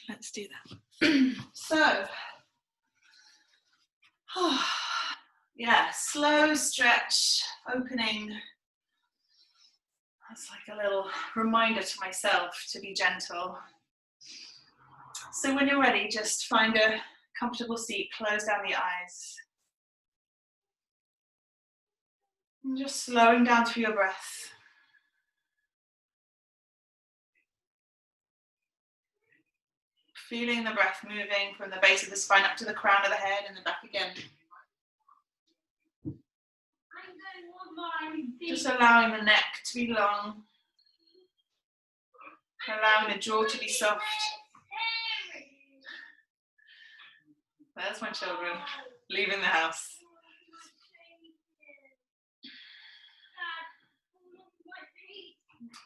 Let's do that. So, yeah, slow stretch, opening. That's like a little reminder to myself to be gentle. So when you're ready, just find a comfortable seat, close down the eyes. And just slowing down through your breath. Feeling the breath moving from the base of the spine up to the crown of the head and then back again. Just allowing the neck to be long. Allowing the jaw to be soft. There's my children leaving the house.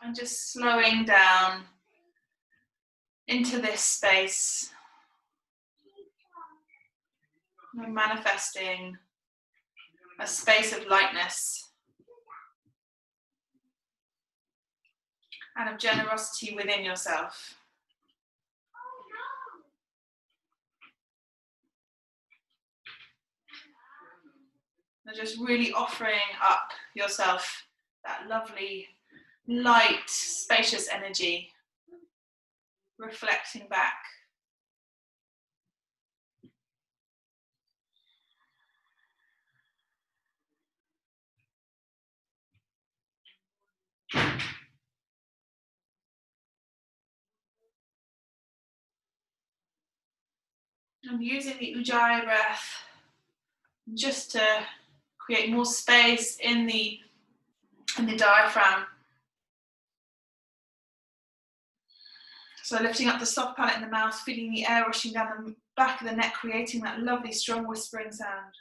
And just slowing down into this space. And manifesting a space of lightness and of generosity within yourself. And just really offering up yourself that lovely, light, spacious energy, reflecting back. I'm using the Ujjayi breath just to create more space in the diaphragm. So lifting up the soft palate in the mouth, feeling the air rushing down the back of the neck, creating that lovely strong whispering sound.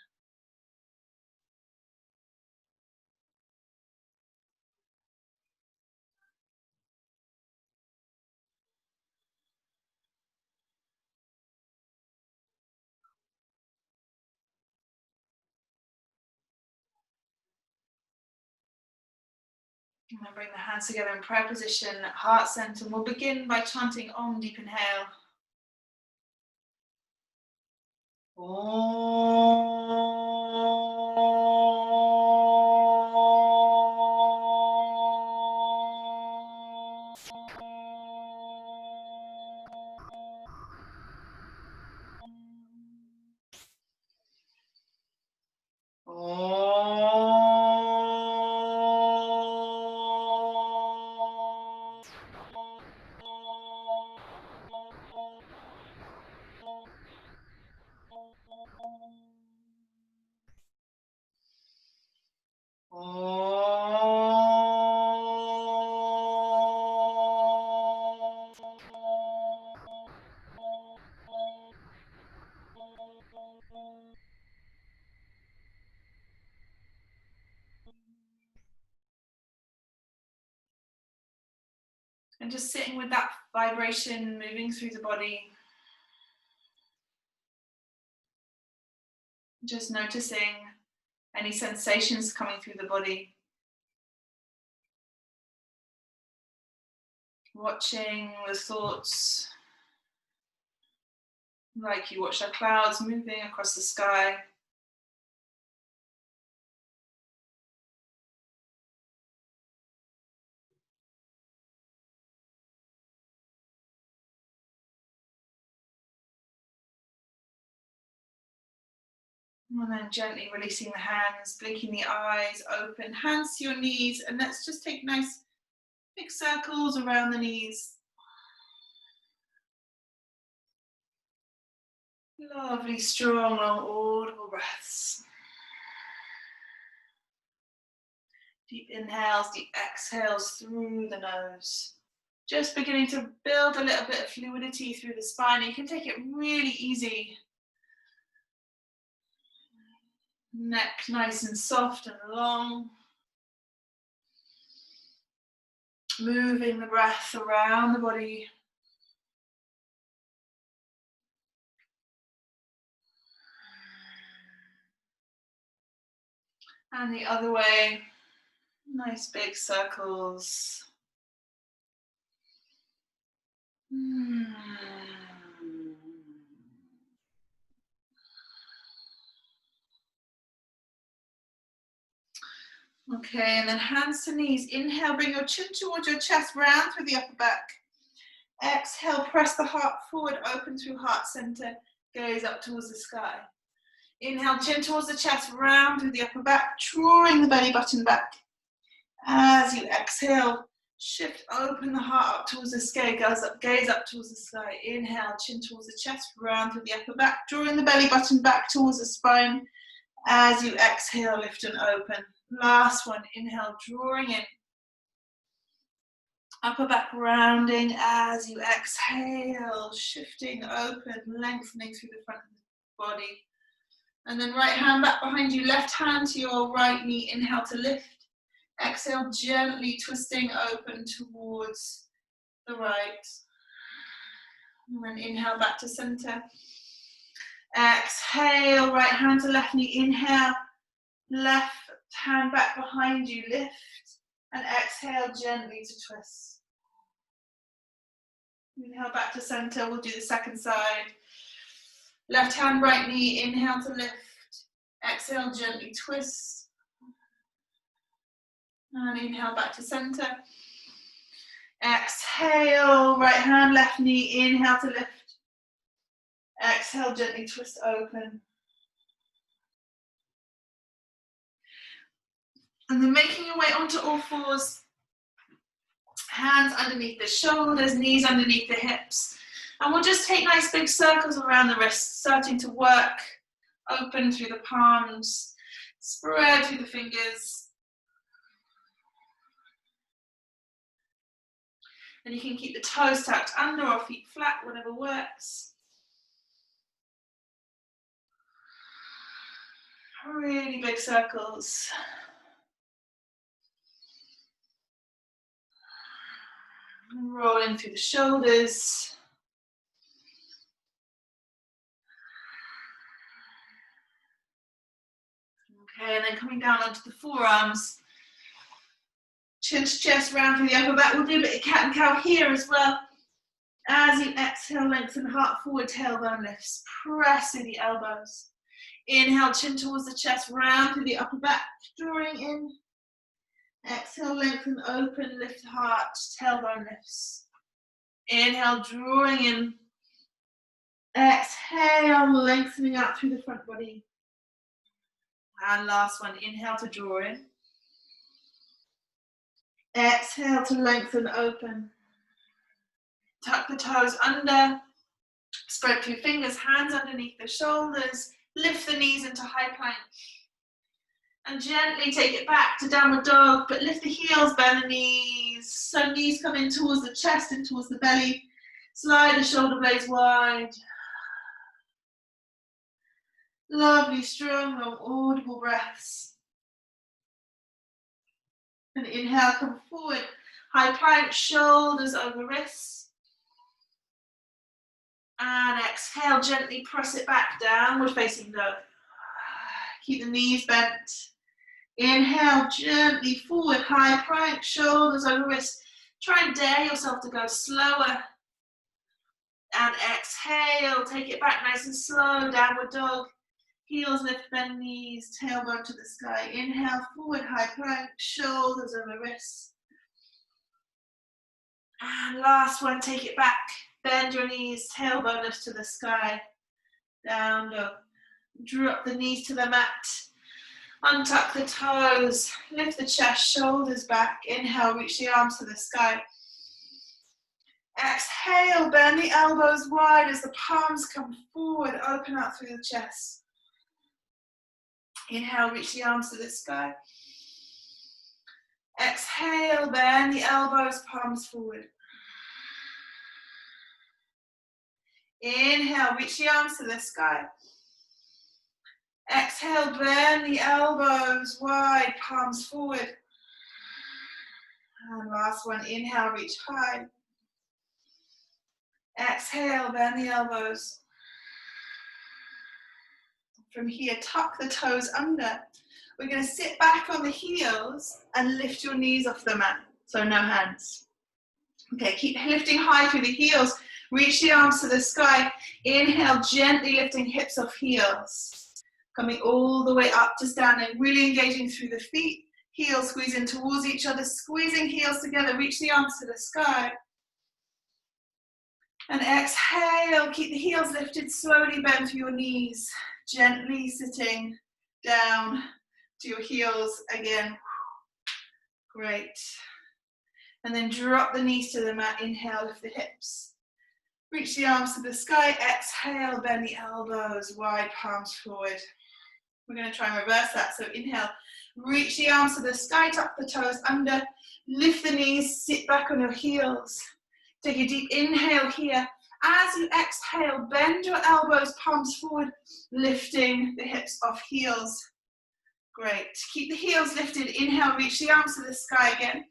And then bring the hands together in prayer position, heart center. And we'll begin by chanting Om, deep inhale. And just sitting with that vibration moving through the body. Just noticing any sensations coming through the body. Watching the thoughts like you watch the clouds moving across the sky. And then gently releasing the hands, blinking the eyes, open, hands to your knees, and let's just take nice big circles around the knees. Lovely, strong, long, audible breaths. Deep inhales, deep exhales through the nose. Just beginning to build a little bit of fluidity through the spine. You can take it really easy. Neck nice and soft and long. Moving the breath around the body. And the other way. Nice big circles. Okay, and then hands to knees. Inhale, bring your chin towards your chest, round through the upper back. Exhale, press the heart forward, open through heart center, gaze up towards the sky. Inhale, chin towards the chest, round through the upper back, drawing the belly button back. As you exhale, shift, open the heart up towards the sky, gaze up towards the sky. Inhale, chin towards the chest, round through the upper back, drawing the belly button back towards the spine. As you exhale, lift and open. Last one, inhale, drawing in. Upper back rounding as you exhale, shifting, open, lengthening through the front of the body. And then right hand back behind you, left hand to your right knee, inhale to lift. Exhale, gently twisting open towards the right. And then inhale back to center. Exhale, right hand to left knee, inhale. Left hand back behind you, lift. And exhale gently to twist. Inhale back to center, we'll do the second side. Left hand, right knee, inhale to lift. Exhale, gently twist. And inhale back to center. Exhale, right hand, left knee, inhale to lift. Exhale, gently twist open. And then making your way onto all fours. Hands underneath the shoulders, knees underneath the hips. And we'll just take nice big circles around the wrists, starting to work. Open through the palms, spread through the fingers. And you can keep the toes tucked under or feet flat, whatever works. Really big circles. And rolling through the shoulders. Okay, and then coming down onto the forearms. Chin to chest, round through the upper back. We'll do a bit of cat and cow here as well. As you exhale, lengthen heart forward, tailbone lifts. Press through the elbows. Inhale, chin towards the chest, round through the upper back, drawing in. Exhale, lengthen, open, lift heart, tailbone lifts. Inhale, drawing in. Exhale, lengthening out through the front body. And last one, inhale to draw in. Exhale to lengthen, open. Tuck the toes under. Spread through fingers, hands underneath the shoulders. Lift the knees into high plank. And gently take it back to downward dog, but lift the heels, bend the knees. So knees come in towards the chest and towards the belly. Slide the shoulder blades wide. Lovely, strong, audible breaths. And inhale, come forward. High plank, shoulders over wrists. And exhale, gently press it back, downward facing dog. Keep the knees bent. Inhale, gently forward, high plank, shoulders over wrists. Try and dare yourself to go slower. And exhale, take it back nice and slow, downward dog. Heels lift, bend knees, tailbone to the sky. Inhale, forward, high plank, shoulders over wrists. And last one, take it back. Bend your knees, tailbone lifts to the sky. Down dog. Drop the knees to the mat. Untuck the toes. Lift the chest, shoulders back. Inhale, reach the arms to the sky. Exhale, bend the elbows wide as the palms come forward. Open out through the chest. Inhale, reach the arms to the sky. Exhale, bend the elbows, palms forward. Inhale, reach the arms to the sky. Exhale, bend the elbows wide, palms forward. And last one, inhale, reach high. Exhale, bend the elbows. From here, tuck the toes under. We're going to sit back on the heels and lift your knees off the mat. So no hands. Okay, keep lifting high through the heels. Reach the arms to the sky. Inhale, gently lifting hips off heels. Coming all the way up to standing, really engaging through the feet. Heels squeeze in towards each other, squeezing heels together. Reach the arms to the sky. And exhale, keep the heels lifted, slowly bend to your knees. Gently sitting down to your heels again. Great. And then drop the knees to the mat. Inhale, lift the hips. Reach the arms to the sky. Exhale, bend the elbows, wide palms forward. We're going to try and reverse that. So inhale, reach the arms to the sky, tuck the toes under, lift the knees, sit back on your heels. Take a deep inhale here. As you exhale, bend your elbows, palms forward, lifting the hips off heels. Great. Keep the heels lifted. Inhale, reach the arms to the sky again.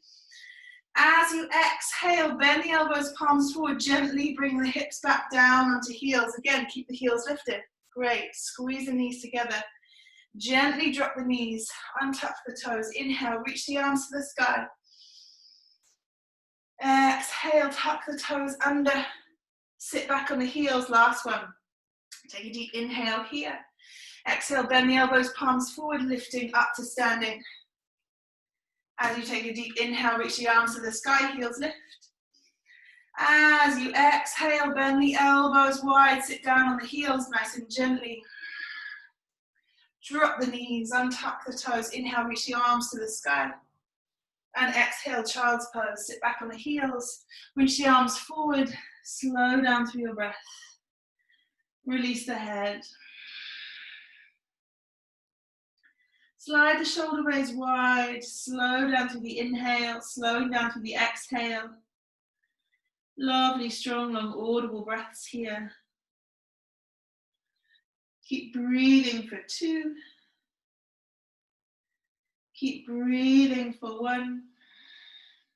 As you exhale, bend the elbows, palms forward, gently bring the hips back down onto heels. Again, keep the heels lifted. Great. Squeeze the knees together. Gently drop the knees, untuck the toes. Inhale, reach the arms to the sky. Exhale, tuck the toes under. Sit back on the heels, last one. Take a deep inhale here. Exhale, bend the elbows, palms forward, lifting up to standing. As you take a deep inhale, reach the arms to the sky, heels lift. As you exhale, bend the elbows wide, sit down on the heels nice and gently. Drop the knees, untuck the toes. Inhale, reach the arms to the sky. And exhale, child's pose. Sit back on the heels. Reach the arms forward. Slow down through your breath. Release the head. Slide the shoulder blades wide. Slow down through the inhale. Slowing down through the exhale. Lovely, strong, long, audible breaths here. Keep breathing for 2. Keep breathing for 1.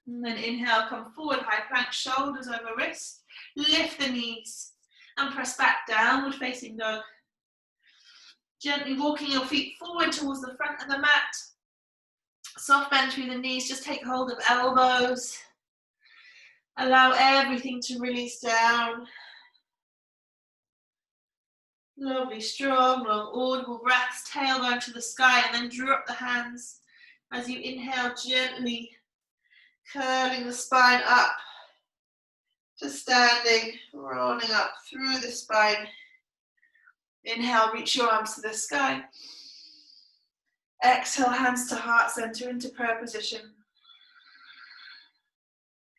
And then inhale, come forward, high plank, shoulders over wrist. Lift the knees and press back, downward facing dog. Gently walking your feet forward towards the front of the mat. Soft bend through the knees, just take hold of elbows. Allow everything to release down. Lovely, strong, long, audible breaths, tailbone to the sky, and then drop the hands as you inhale, gently curling the spine up to standing, rolling up through the spine. Inhale, reach your arms to the sky. Exhale, hands to heart center into prayer position.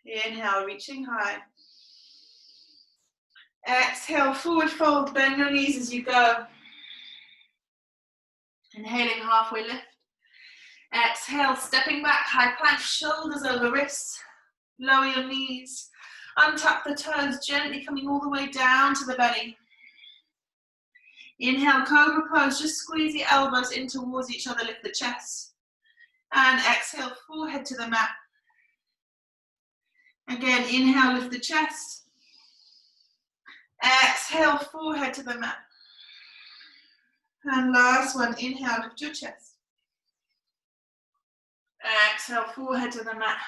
Inhale, reaching high. Exhale, forward fold, bend your knees as you go. Inhaling, halfway lift. Exhale, stepping back, high plank, shoulders over wrists. Lower your knees. Untuck the toes, gently coming all the way down to the belly. Inhale, cobra pose, just squeeze the elbows in towards each other, lift the chest. And exhale, forehead to the mat. Again, inhale, lift the chest. Exhale, forehead to the mat. And last one, inhale, lift your chest. Exhale, forehead to the mat.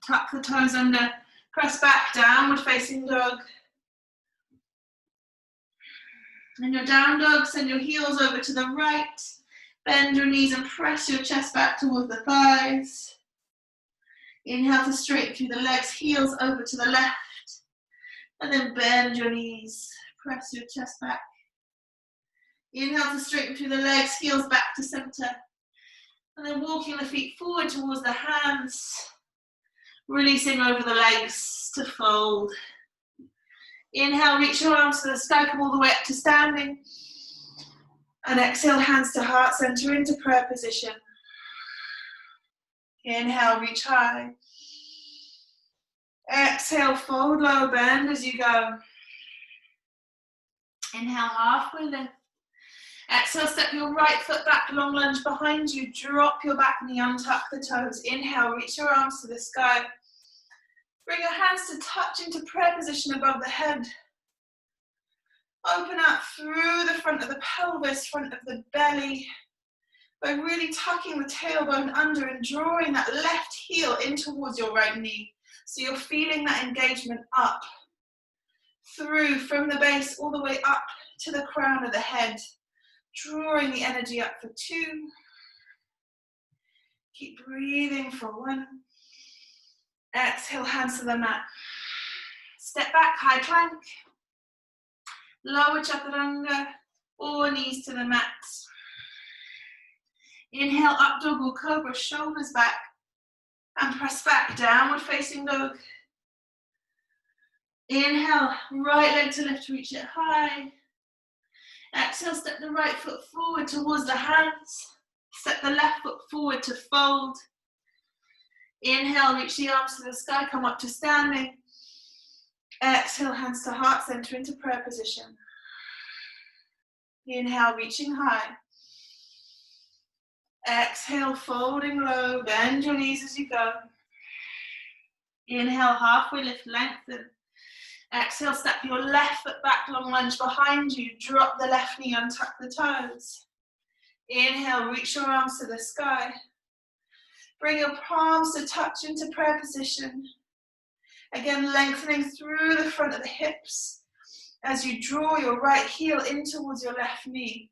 Tuck the toes under, press back, downward facing dog. In your down dog, send your heels over to the right. Bend your knees and press your chest back towards the thighs. Inhale to straighten through the legs, heels over to the left. And then bend your knees, press your chest back. Inhale to straighten through the legs, heels back to center. And then walking the feet forward towards the hands. Releasing over the legs to fold. Inhale, reach your arms to the sky, come all the way up to standing. And exhale, hands to heart center into prayer position. Inhale, reach high. Exhale, fold low, bend as you go. Inhale, halfway lift. Exhale, step your right foot back, long lunge behind you. Drop your back knee, untuck the toes. Inhale, reach your arms to the sky. Bring your hands to touch into prayer position above the head. Open up through the front of the pelvis, front of the belly, by really tucking the tailbone under and drawing that left heel in towards your right knee. So you're feeling that engagement up, through, from the base all the way up to the crown of the head. Drawing the energy up for 2. Keep breathing for 1. Exhale, hands to the mat. Step back, high plank. Lower chaturanga or knees to the mat. Inhale, up dog or cobra, shoulders back. And press back, downward facing dog. Inhale, right leg to lift, reach it high. Exhale, step the right foot forward towards the hands. Step the left foot forward to fold. Inhale, reach the arms to the sky, come up to standing. Exhale, hands to heart center into prayer position. Inhale, reaching high. Exhale, folding low, bend your knees as you go. Inhale, halfway lift, lengthen. Exhale, step your left foot back, long lunge behind you. Drop the left knee, untuck the toes. Inhale, reach your arms to the sky. Bring your palms to touch into prayer position. Again, lengthening through the front of the hips as you draw your right heel in towards your left knee.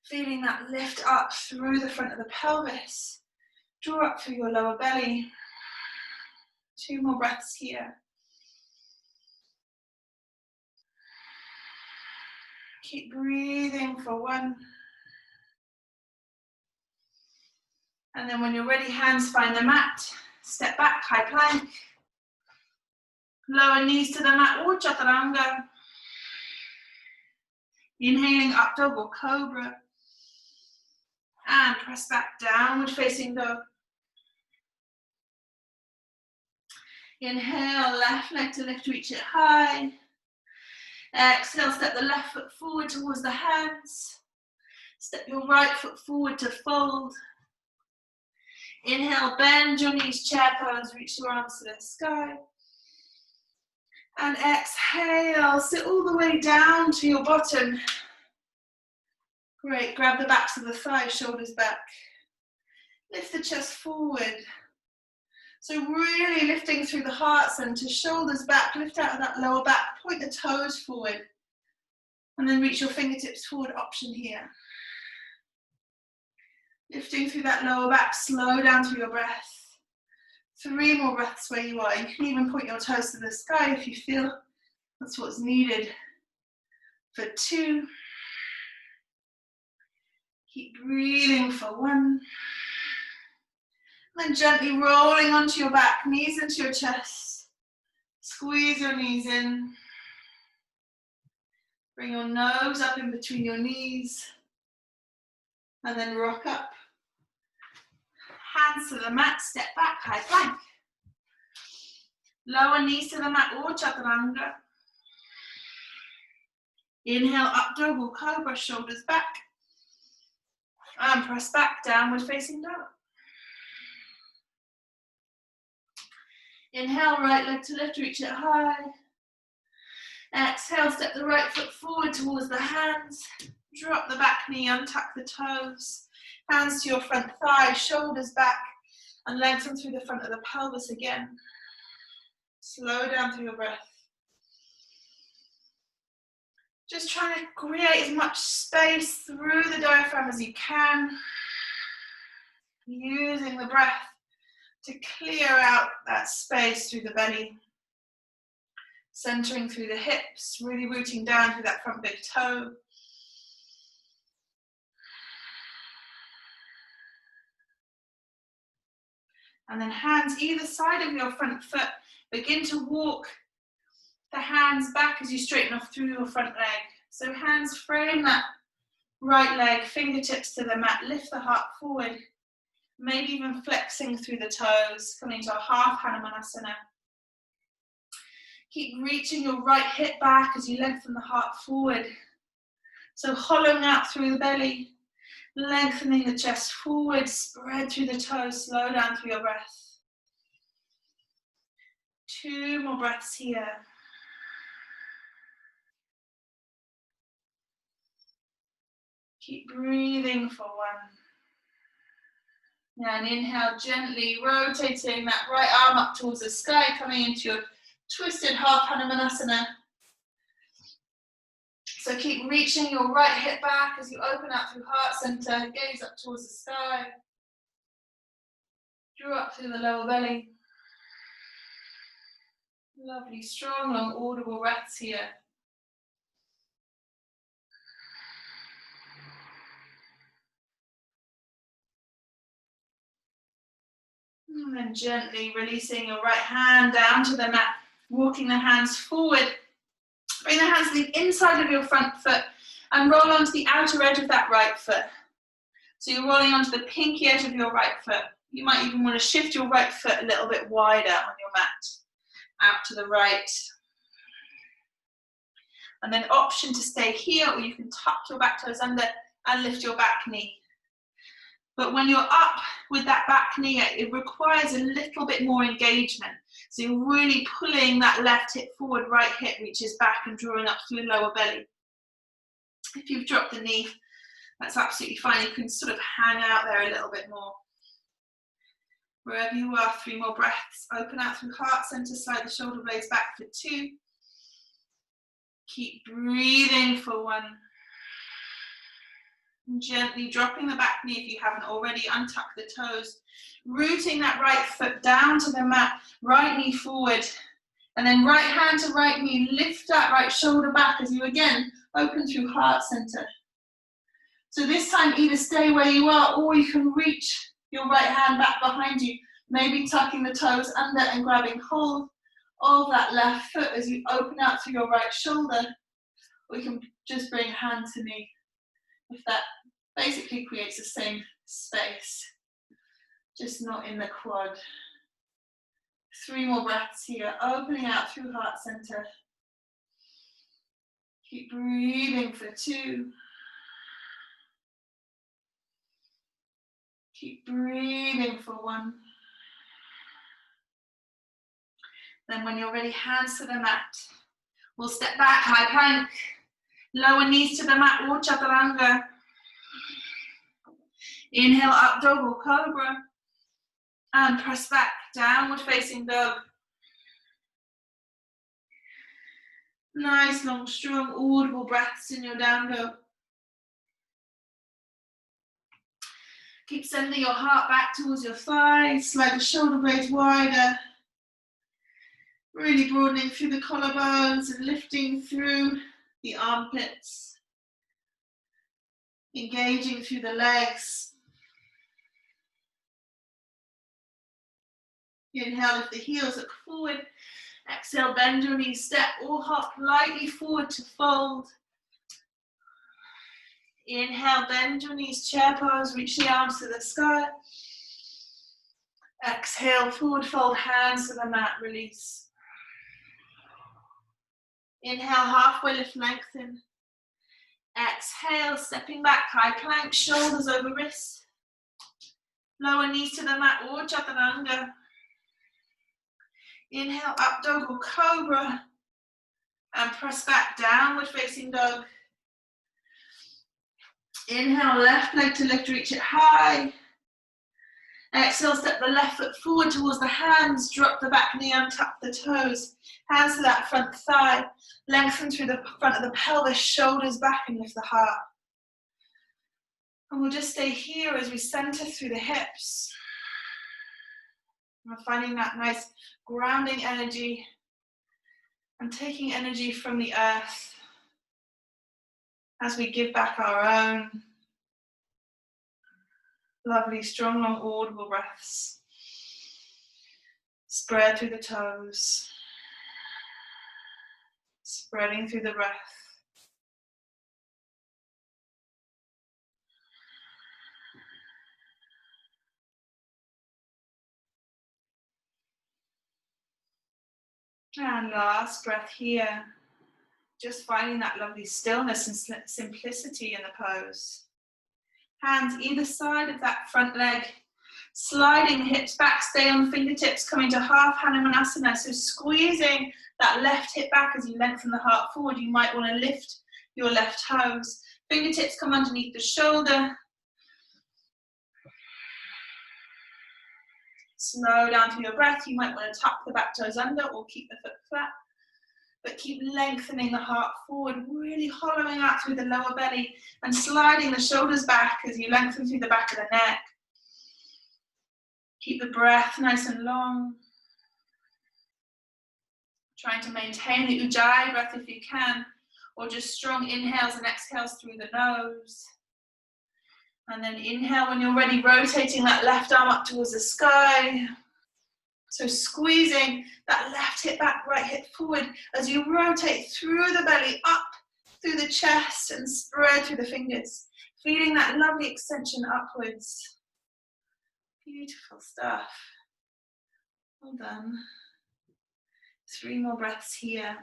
Feeling that lift up through the front of the pelvis. Draw up through your lower belly. 2 more breaths here. Keep breathing for 1. And then when you're ready, hands find the mat. Step back, high plank. Lower knees to the mat or chaturanga. Inhaling, up dog or cobra. And press back, downward facing dog. Inhale, left leg to lift, reach it high. Exhale, step the left foot forward towards the hands. Step your right foot forward to fold. Inhale, bend your knees, chair pose, reach your arms to the sky. And exhale, sit all the way down to your bottom. Great, grab the backs of the thighs, shoulders back. Lift the chest forward. So really lifting through the heart center, shoulders back, lift out of that lower back, point the toes forward. And then reach your fingertips forward, option here. Lifting through that lower back, slow down through your breath. 3 more breaths where you are. You can even point your toes to the sky if you feel that's what's needed. For 2. Keep breathing for 1. Then gently rolling onto your back, knees into your chest. Squeeze your knees in. Bring your nose up in between your knees. And then rock up. Hands to the mat, step back, high plank. Lower knees to the mat or chaturanga. Inhale, up dog or cobra, shoulders back. And press back, downward facing dog. Inhale, right leg to lift, reach it high. Exhale, step the right foot forward towards the hands. Drop the back knee, untuck the toes. Hands to your front thigh, shoulders back, and lengthen through the front of the pelvis again. Slow down through your breath. Just trying to create as much space through the diaphragm as you can. Using the breath to clear out that space through the belly. Centering through the hips, really rooting down through that front big toe. And then hands either side of your front foot. Begin to walk the hands back as you straighten off through your front leg. So hands frame that right leg, fingertips to the mat, lift the heart forward. Maybe even flexing through the toes, coming to a half Hanumanasana. Keep reaching your right hip back as you lengthen the heart forward. So hollowing out through the belly. Lengthening the chest forward, spread through the toes, slow down through your breath. 2 more breaths here. Keep breathing for 1. And inhale, gently rotating that right arm up towards the sky, coming into your twisted half Hanumanasana. So keep reaching your right hip back as you open out through heart center, gaze up towards the sky. Draw up through the lower belly. Lovely, strong, long, audible breaths here. And then gently releasing your right hand down to the mat, walking the hands forward. Bring the hands to the inside of your front foot and roll onto the outer edge of that right foot. So you're rolling onto the pinky edge of your right foot. You might even want to shift your right foot a little bit wider on your mat, out to the right. And then option to stay here, or you can tuck your back toes under and lift your back knee. But when you're up with that back knee, it requires a little bit more engagement. So you're really pulling that left hip forward, right hip reaches back and drawing up through the lower belly. If you've dropped the knee, that's absolutely fine. You can sort of hang out there a little bit more. Wherever you are, 3 more breaths. Open out through heart center, slide the shoulder blades back for 2. Keep breathing for 1. And gently dropping the back knee if you haven't already. Untuck the toes. Rooting that right foot down to the mat. Right knee forward. And then right hand to right knee. Lift that right shoulder back as you again open through heart center. So this time either stay where you are or you can reach your right hand back behind you. Maybe tucking the toes under and grabbing hold of that left foot as you open out through your right shoulder. Or you can just bring hand to knee. If that basically creates the same space, just not in the quad. 3 more breaths here, opening out through heart center. Keep breathing for 2. Keep breathing for 1. Then when you're ready, hands to the mat. We'll step back, high plank. Lower knees to the mat, or chaturanga. Inhale, up dog or cobra. And press back, downward facing dog. Nice, long, strong, audible breaths in your down dog. Keep sending your heart back towards your thighs, slide the shoulder blades wider. Really broadening through the collarbones and lifting through the armpits. Engaging through the legs. Inhale, lift the heels, look forward. Exhale, bend your knees, step or hop lightly forward to fold. Inhale, bend your knees, chair pose, reach the arms to the sky. Exhale, forward fold, hands to the mat, release. Inhale, halfway lift, lengthen. Exhale, stepping back, high plank, shoulders over wrists. Lower knees to the mat or chaturanga. Inhale, up dog or cobra. And press back, downward facing dog. Inhale, left leg to lift, reach it high. Exhale, step the left foot forward towards the hands, drop the back knee, untuck the toes. Hands to that front thigh, lengthen through the front of the pelvis, shoulders back and lift the heart. And we'll just stay here as we center through the hips. We're finding that nice grounding energy and taking energy from the earth as we give back our own. Lovely, strong, long, audible breaths. Spread through the toes. Spreading through the breath. And last breath here. Just finding that lovely stillness and simplicity in the pose. Hands either side of that front leg, sliding the hips back, stay on fingertips, coming to half Hanumanasana. So squeezing that left hip back as you lengthen the heart forward. You might want to lift your left toes. Fingertips come underneath the shoulder. Slow down through your breath. You might want to tuck the back toes under or keep the foot flat. But keep lengthening the heart forward, really hollowing out through the lower belly and sliding the shoulders back as you lengthen through the back of the neck. Keep the breath nice and long. Trying to maintain the Ujjayi breath if you can, or just strong inhales and exhales through the nose. And then inhale when you're ready, rotating that left arm up towards the sky. So squeezing that left hip back, right hip forward as you rotate through the belly, up through the chest and spread through the fingers. Feeling that lovely extension upwards. Beautiful stuff. Well done. 3 more breaths here.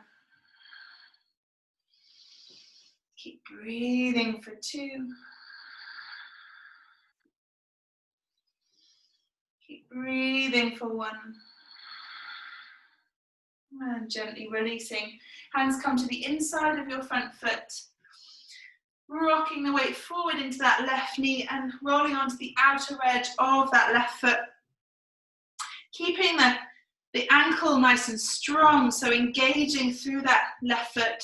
Keep breathing for 2. Keep breathing for 1. And gently releasing. Hands come to the inside of your front foot. Rocking the weight forward into that left knee and rolling onto the outer edge of that left foot. Keeping the ankle nice and strong, so engaging through that left foot.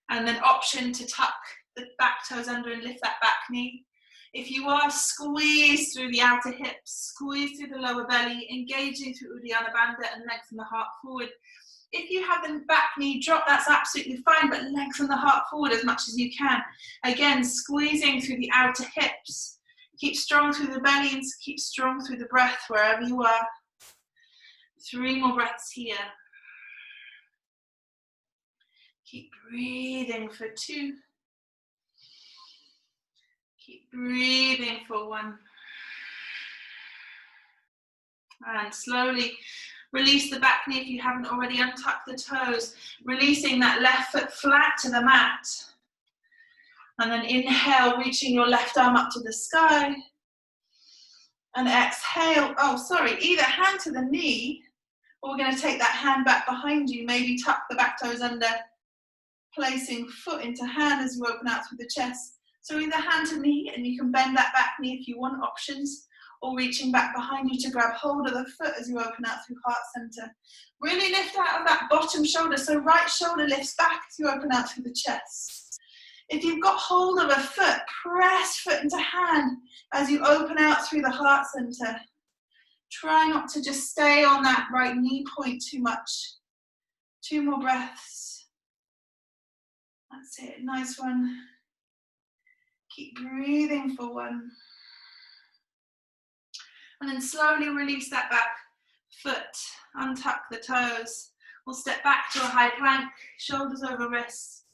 And then option to tuck the back toes under and lift that back knee. If you are, squeeze through the outer hips, squeeze through the lower belly, engaging through Uddiyana Bandha and lengthen the heart forward. If you have the back knee drop, that's absolutely fine, but lengthen the heart forward as much as you can. Again, squeezing through the outer hips. Keep strong through the belly and keep strong through the breath wherever you are. 3 more breaths here. Keep breathing for 2. Keep breathing for 1. And slowly release the back knee if you haven't already. Untuck the toes, releasing that left foot flat to the mat. And then inhale, reaching your left arm up to the sky. And exhale, either hand to the knee, or we're going to take that hand back behind you, maybe tuck the back toes under, placing foot into hand as you open out through the chest. So either hand to knee, and you can bend that back knee if you want, options, or reaching back behind you to grab hold of the foot as you open out through heart center. Really lift out of that bottom shoulder, so right shoulder lifts back as you open out through the chest. If you've got hold of a foot, press foot into hand as you open out through the heart center. Try not to just stay on that right knee point too much. 2 more breaths. That's it, nice one. Keep breathing for 1. And then slowly release that back foot, untuck the toes. We'll step back to a high plank, shoulders over wrists.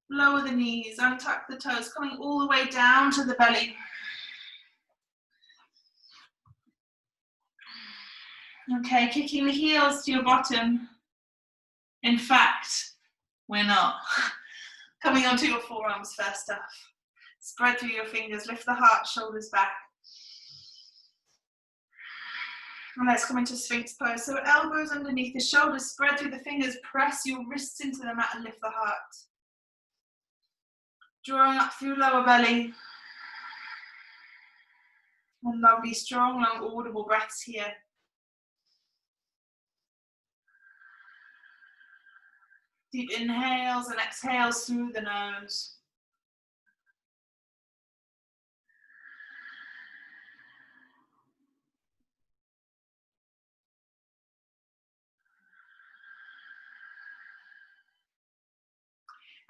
Lower the knees, untuck the toes, coming all the way down to the belly. Okay, kicking the heels to your bottom. In fact, we're not. Coming onto your forearms first up. Spread through your fingers, lift the heart, shoulders back. And let's come into Sphinx pose. So elbows underneath the shoulders, spread through the fingers, press your wrists into the mat and lift the heart. Drawing up through lower belly. And lovely, strong, long, audible breaths here. Deep inhales and exhales through the nose.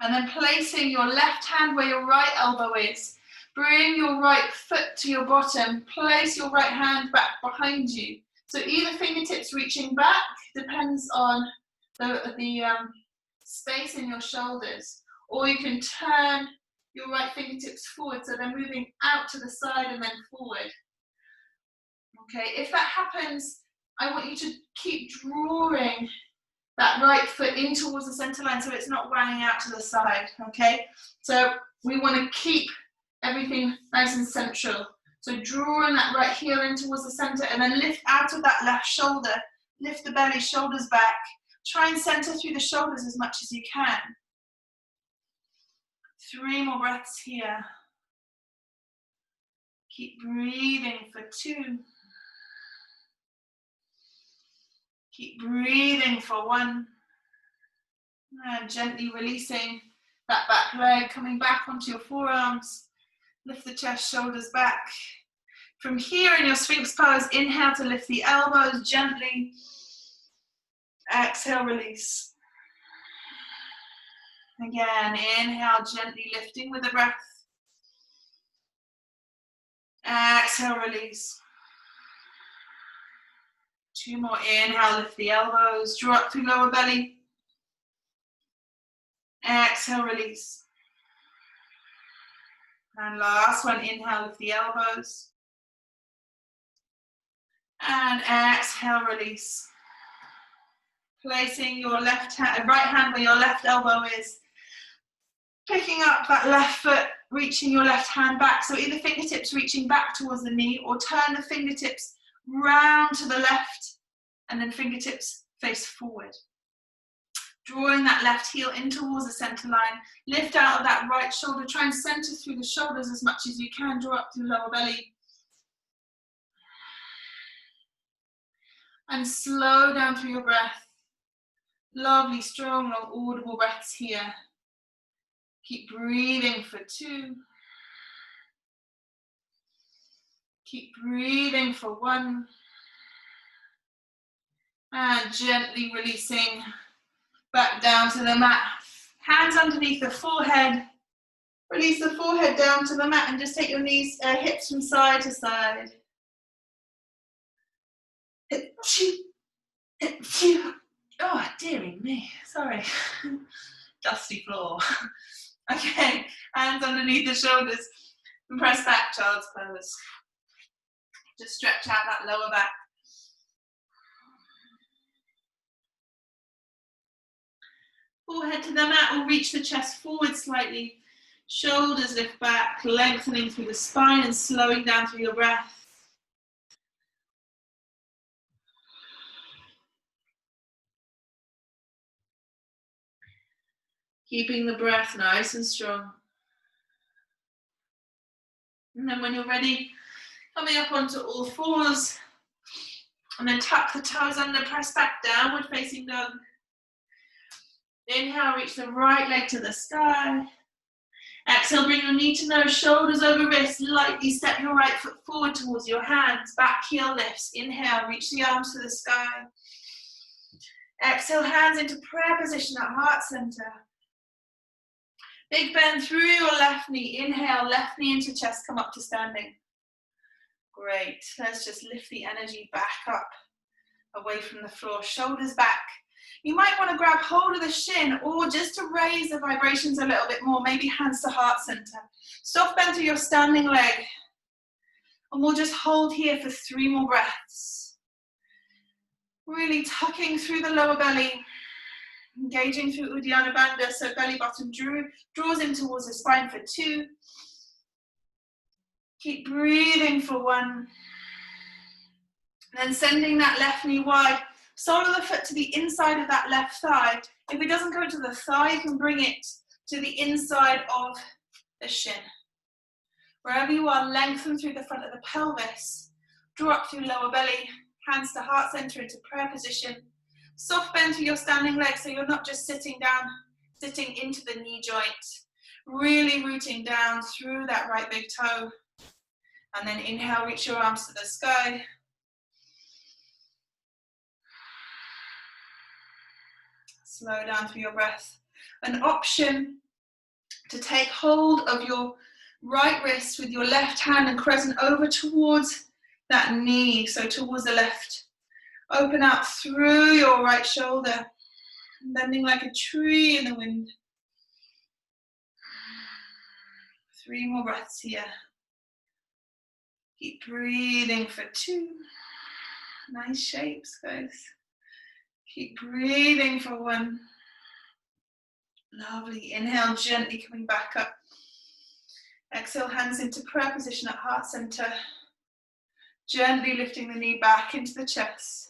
And then placing your left hand where your right elbow is. Bring your right foot to your bottom. Place your right hand back behind you. So either fingertips reaching back, depends on the space in your shoulders. Or you can turn your right fingertips forward, so they're moving out to the side and then forward. Okay, if that happens, I want you to keep drawing that right foot in towards the center line so it's not running out to the side, okay? So we want to keep everything nice and central. So drawing that right heel in towards the center and then lift out of that left shoulder, lift the belly, shoulders back. Try and center through the shoulders as much as you can. 3 more breaths here. Keep breathing for 2. Keep breathing for 1. And gently releasing that back leg, coming back onto your forearms. Lift the chest, shoulders back. From here in your Sphinx pose, inhale to lift the elbows gently. Exhale, release. Again, inhale, gently lifting with the breath. Exhale, release. 2 more. Inhale, lift the elbows, draw up through lower belly. Exhale, release. And last one, inhale, lift the elbows. And exhale, release. Placing your right hand where your left elbow is. Picking up that left foot, reaching your left hand back. So either fingertips reaching back towards the knee, or turn the fingertips round to the left and then fingertips face forward. Drawing that left heel in towards the center line. Lift out of that right shoulder. Try and center through the shoulders as much as you can. Draw up through lower belly. And slow down through your breath. Lovely, strong, long, audible breaths here. Keep breathing for 2. Keep breathing for 1. And gently releasing back down to the mat. Hands underneath the forehead. Release the forehead down to the mat and just take your knees, hips from side to side. Oh, dearie me, sorry. Dusty floor. Okay, hands underneath the shoulders and press back, child's pose. Just stretch out that lower back. Forehead to the mat will reach the chest forward slightly. Shoulders lift back, lengthening through the spine and slowing down through your breath. Keeping the breath nice and strong. And then when you're ready, coming up onto all fours. And then tuck the toes under, press back, downward facing dog. Inhale, reach the right leg to the sky. Exhale, bring your knee to nose, shoulders over wrists. Lightly step your right foot forward towards your hands. Back heel lifts. Inhale, reach the arms to the sky. Exhale, hands into prayer position at heart center. Big bend through your left knee. Inhale, left knee into chest, come up to standing. Great. Let's just lift the energy back up, away from the floor, shoulders back. You might want to grab hold of the shin, or just to raise the vibrations a little bit more, maybe hands to heart center. Soft bend through your standing leg. And we'll just hold here for 3 more breaths. Really tucking through the lower belly. Engaging through Uddiyana Bandha, so belly button draws in towards the spine for 2. Keep breathing for 1. Then sending that left knee wide. Sole of the foot to the inside of that left thigh. If it doesn't go to the thigh, you can bring it to the inside of the shin. Wherever you are, lengthen through the front of the pelvis. Draw up through lower belly. Hands to heart center into prayer position. Soft bend through your standing leg, so you're not just sitting down, sitting into the knee joint. Really rooting down through that right big toe. And then inhale, reach your arms to the sky. Slow down through your breath. An option to take hold of your right wrist with your left hand and crescent over towards that knee, so towards the left. Open out through your right shoulder, bending like a tree in the wind. 3 more breaths here. Keep breathing for 2. Nice shapes, guys. Keep breathing for 1. Lovely. Inhale, gently coming back up. Exhale, hands into prayer position at heart center. Gently lifting the knee back into the chest.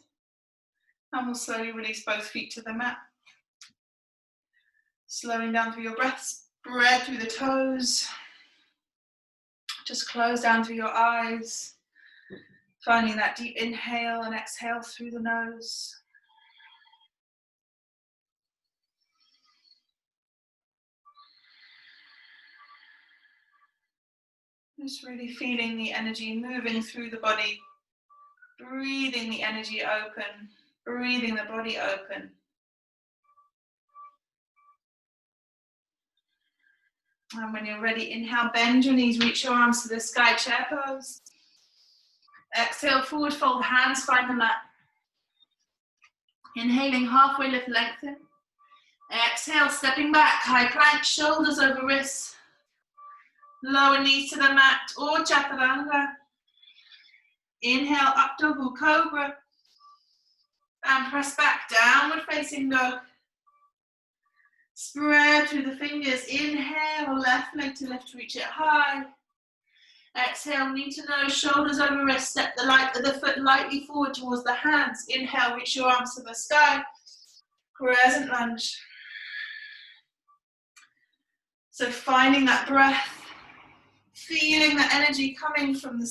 And we'll slowly release both feet to the mat. Slowing down through your breaths. Breath through the toes. Just close down through your eyes. Finding that deep inhale and exhale through the nose. Just really feeling the energy moving through the body, breathing the energy open, breathing the body open. And when you're ready, inhale, bend your knees, reach your arms to the sky, chair pose. Exhale, forward fold, hands find the mat. Inhaling, halfway lift, lengthen. Exhale, stepping back, high plank, shoulders over wrists. Lower knees to the mat or chaturanga. Inhale, up double cobra. And press back, downward facing dog. Spread through the fingers. Inhale, left leg to lift, reach it high. Exhale, knee to nose, shoulders over wrist. Step the foot lightly forward towards the hands. Inhale, reach your arms to the sky. Crescent lunge. So finding that breath, feeling the energy coming from the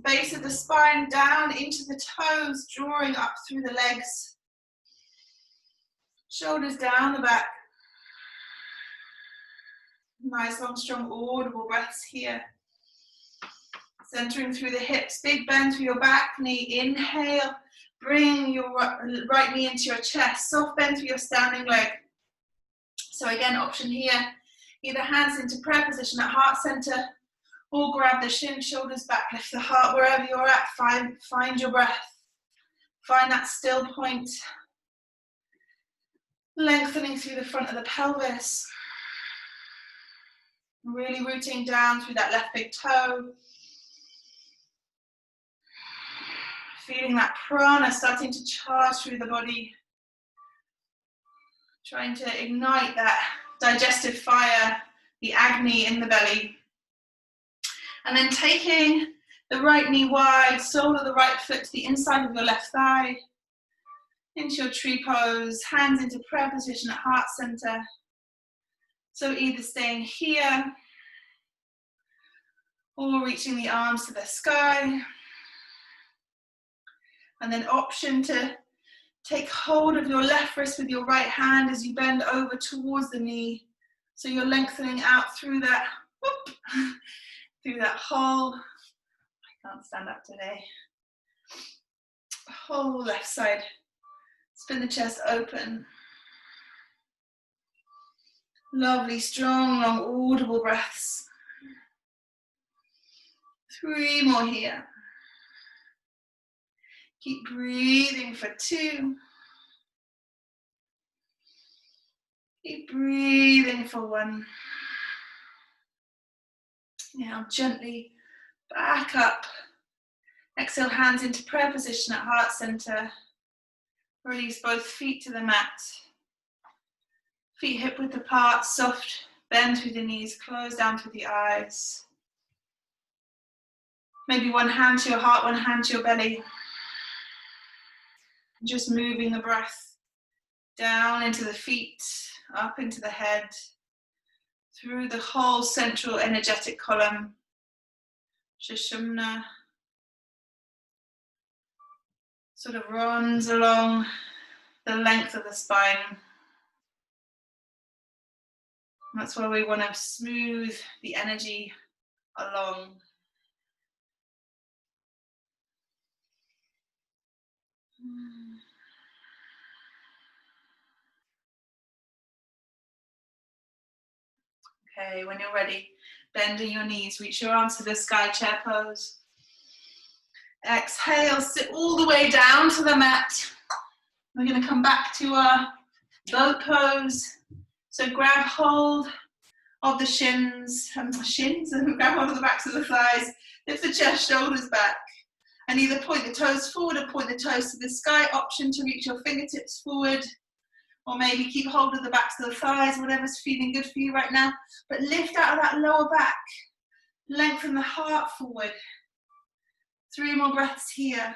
base of the spine down into the toes, drawing up through the legs. Shoulders down the back. Nice, long, strong, audible breaths here. Centering through the hips, big bend through your back knee. Inhale, bring your right knee into your chest. Soft bend through your standing leg. So again, option here, either hands into prayer position at heart center, or grab the shin, shoulders back, lift the heart wherever you're at. Find your breath. Find that still point. Lengthening through the front of the pelvis. Really rooting down through that left big toe. Feeling that prana starting to charge through the body. Trying to ignite that digestive fire, the agni in the belly. And then taking the right knee wide, sole of the right foot to the inside of your left thigh. Into your tree pose, hands into prayer position at heart center. So either staying here or reaching the arms to the sky. And then option to take hold of your left wrist with your right hand as you bend over towards the knee. So you're lengthening out through that, through that whole, I can't stand up today, whole left side. Spin the chest open. Lovely, strong, long, audible breaths. 3 more here. Keep breathing for 2. Keep breathing for 1. Now gently back up. Exhale, hands into prayer position at heart center. Release both feet to the mat. Feet hip width apart, soft, bend through the knees, close down through the eyes. Maybe one hand to your heart, one hand to your belly. Just moving the breath down into the feet, up into the head, through the whole central energetic column. Sushumna sort of runs along the length of the spine. That's where we want to smooth the energy along. Okay, when you're ready, bending your knees, reach your arms to the sky, chair pose. Exhale, sit all the way down to the mat. We're going to come back to our boat pose. So grab hold of the shins, and grab hold of the backs of the thighs, lift the chest, shoulders back, and either point the toes forward or point the toes to the sky. Option to reach your fingertips forward, or maybe keep hold of the backs of the thighs, whatever's feeling good for you right now. But lift out of that lower back, lengthen the heart forward. 3 more breaths here.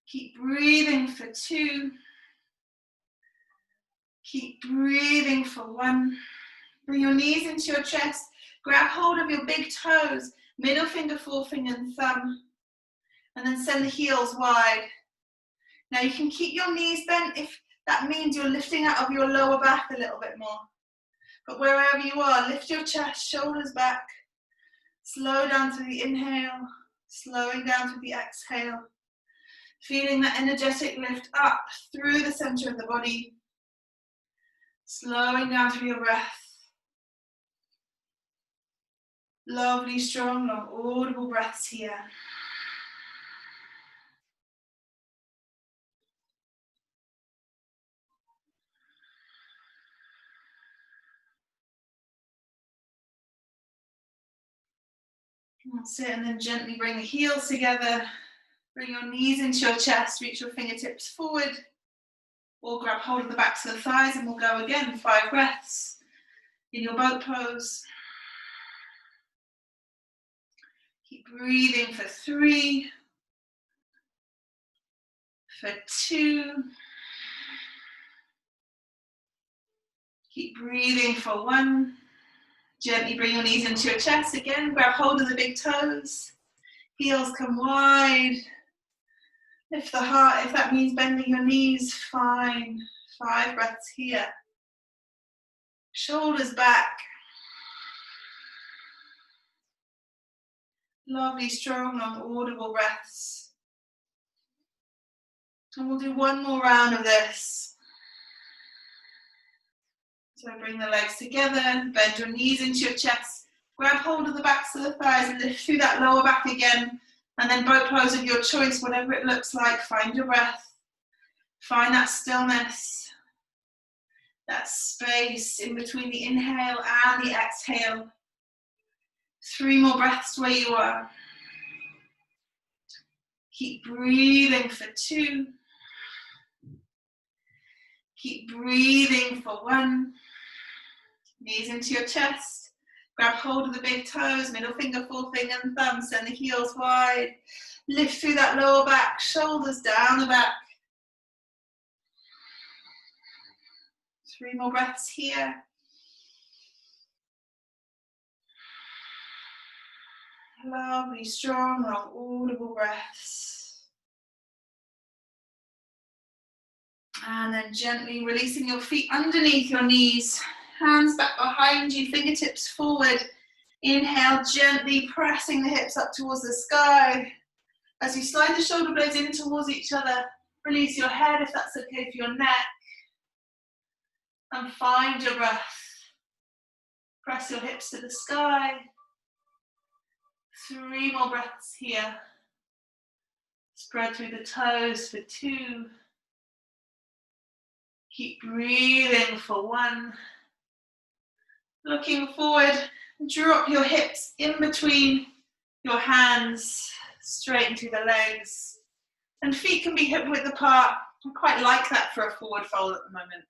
Keep breathing for 2. Keep breathing for 1. Bring your knees into your chest. Grab hold of your big toes, middle finger, forefinger, and thumb. And then send the heels wide. Now you can keep your knees bent if that means you're lifting out of your lower back a little bit more. But wherever you are, lift your chest, shoulders back. Slow down through the inhale, slowing down through the exhale. Feeling that energetic lift up through the center of the body. Slowing down through your breath. Lovely, strong, long, audible breaths here. That's it, and then gently bring the heels together. Bring your knees into your chest, reach your fingertips forward. Or grab hold of the backs of the thighs and we'll go again. 5 breaths in your boat pose. Keep breathing for 3, for 2. Keep breathing for 1. Gently bring your knees into your chest again. Grab hold of the big toes. Heels come wide. Lift the heart. If that means bending your knees, fine. 5 breaths here. Shoulders back. Lovely, strong, long, audible breaths. And we'll do one more round of this. So bring the legs together, bend your knees into your chest, grab hold of the backs of the thighs and lift through that lower back again. And then boat pose of your choice, whatever it looks like, find your breath. Find that stillness, that space in between the inhale and the exhale. 3 more breaths where you are. Keep breathing for 2. Keep breathing for 1. Knees into your chest. Grab hold of the big toes, middle finger, forefinger and thumb. Send the heels wide. Lift through that lower back, shoulders down the back. 3 more breaths here. Lovely, strong, long, audible breaths. And then gently releasing your feet underneath your knees. Hands back behind you, fingertips forward. Inhale, gently pressing the hips up towards the sky. As you slide the shoulder blades in towards each other, release your head if that's okay for your neck. And find your breath. Press your hips to the sky. 3 more breaths here. Spread through the toes for 2. Keep breathing for 1. Looking forward, drop your hips in between your hands, straighten through the legs. And feet can be hip width apart. I quite like that for a forward fold at the moment.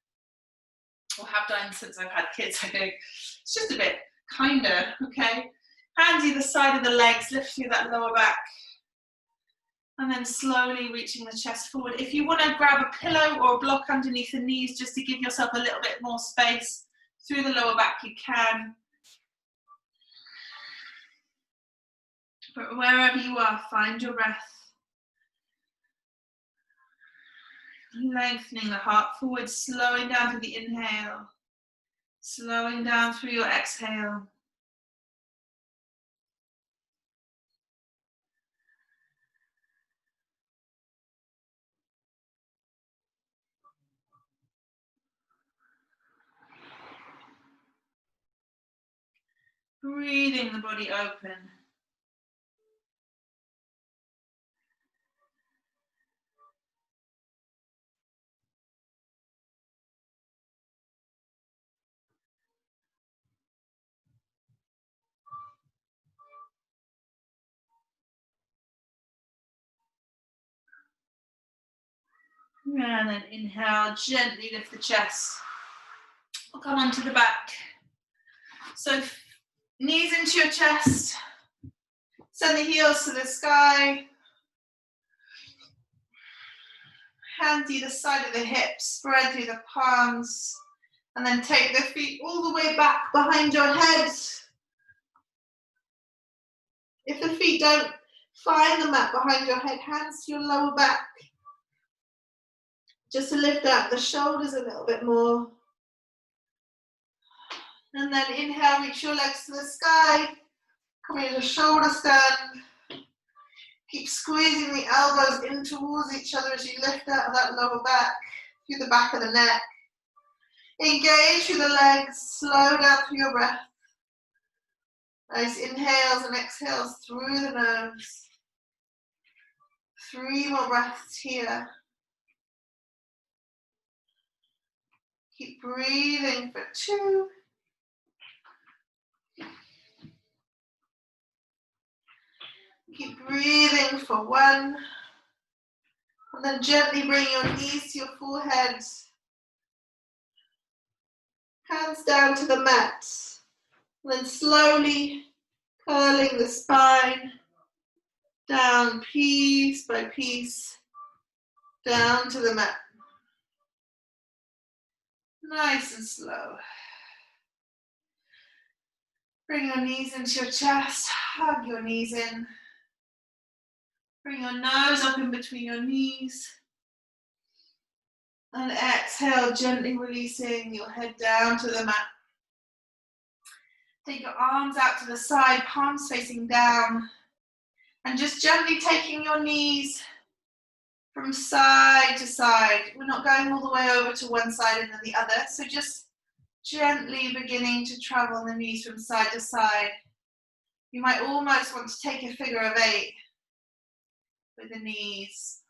Or have done since I've had kids, I think. It's just a bit kinder, okay? Hands either side of the legs, lift through that lower back. And then slowly reaching the chest forward. If you want to grab a pillow or a block underneath the knees just to give yourself a little bit more space through the lower back, you can. But wherever you are, find your breath. Lengthening the heart forward, slowing down through the inhale. Slowing down through your exhale. Breathing the body open. And then inhale, gently lift the chest. We'll come onto the back. So knees into your chest. Send the heels to the sky. Hands either side of the hips, spread through the palms. And then take the feet all the way back behind your head. If the feet don't find the mat behind your head, hands to your lower back. Just to lift up the shoulders a little bit more. And then inhale, reach your legs to the sky. Coming into shoulder stand. Keep squeezing the elbows in towards each other as you lift out of that lower back, through the back of the neck. Engage through the legs, slow down through your breath. Nice inhales and exhales through the nose. 3 more breaths here. Keep breathing for 2. Keep breathing for 1. And then gently bring your knees to your forehead. Hands down to the mat. And then slowly curling the spine down piece by piece, down to the mat. Nice and slow. Bring your knees into your chest, hug your knees in. Bring your nose up in between your knees. And exhale, gently releasing your head down to the mat. Take your arms out to the side, palms facing down. And just gently taking your knees from side to side. We're not going all the way over to one side and then the other. So just gently beginning to travel the knees from side to side. You might almost want to take a figure of 8 with the knees.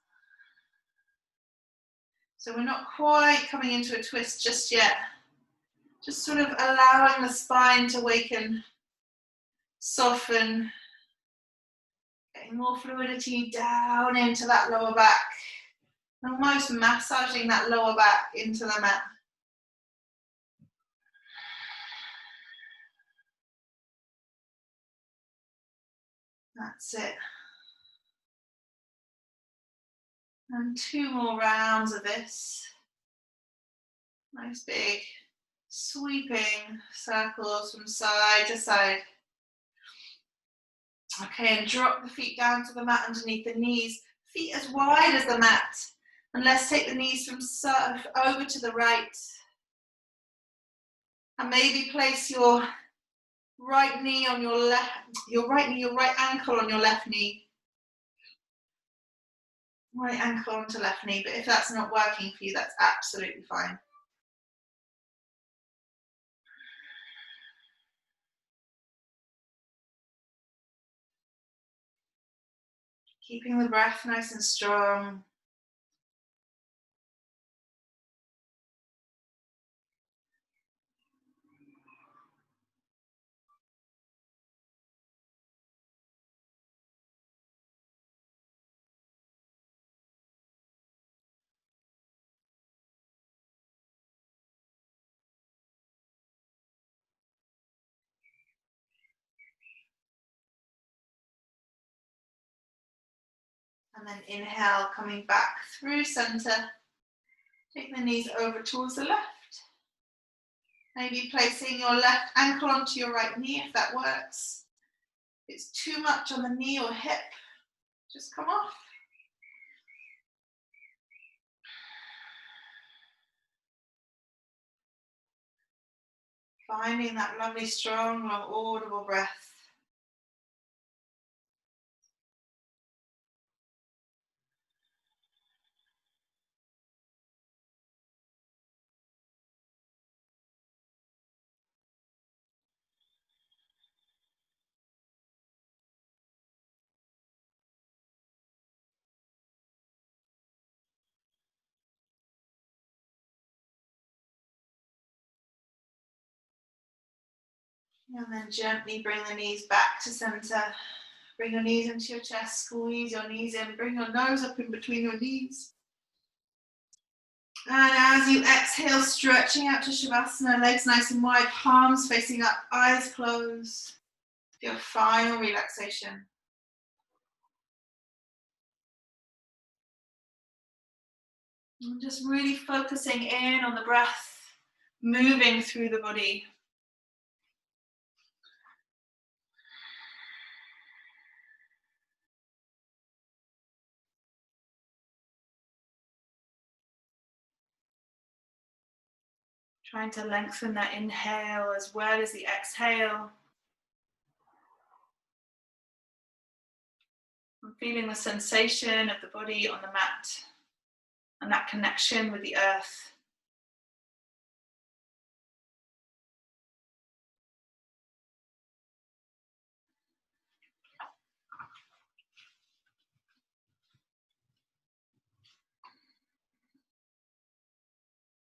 So we're not quite coming into a twist just yet. Just sort of allowing the spine to waken, soften, getting more fluidity down into that lower back. Almost massaging that lower back into the mat. That's it. And 2 more rounds of this. Nice big sweeping circles from side to side. Okay, and drop the feet down to the mat underneath the knees. Feet as wide as the mat. And let's take the knees from over to the right. And maybe place your right knee on your left, your right ankle on your left knee. Right ankle onto left knee, but if that's not working for you, that's absolutely fine. Keeping the breath nice and strong. And then inhale, coming back through center. Take the knees over towards the left. Maybe placing your left ankle onto your right knee if that works. If it's too much on the knee or hip, just come off. Finding that lovely, strong, long, audible breath. And then gently bring the knees back to center. Bring your knees into your chest, squeeze your knees in, bring your nose up in between your knees. And as you exhale, stretching out to Shavasana, legs nice and wide, palms facing up, eyes closed. Your final relaxation. And just really focusing in on the breath, moving through the body. Trying to lengthen that inhale as well as the exhale. I'm feeling the sensation of the body on the mat and that connection with the earth.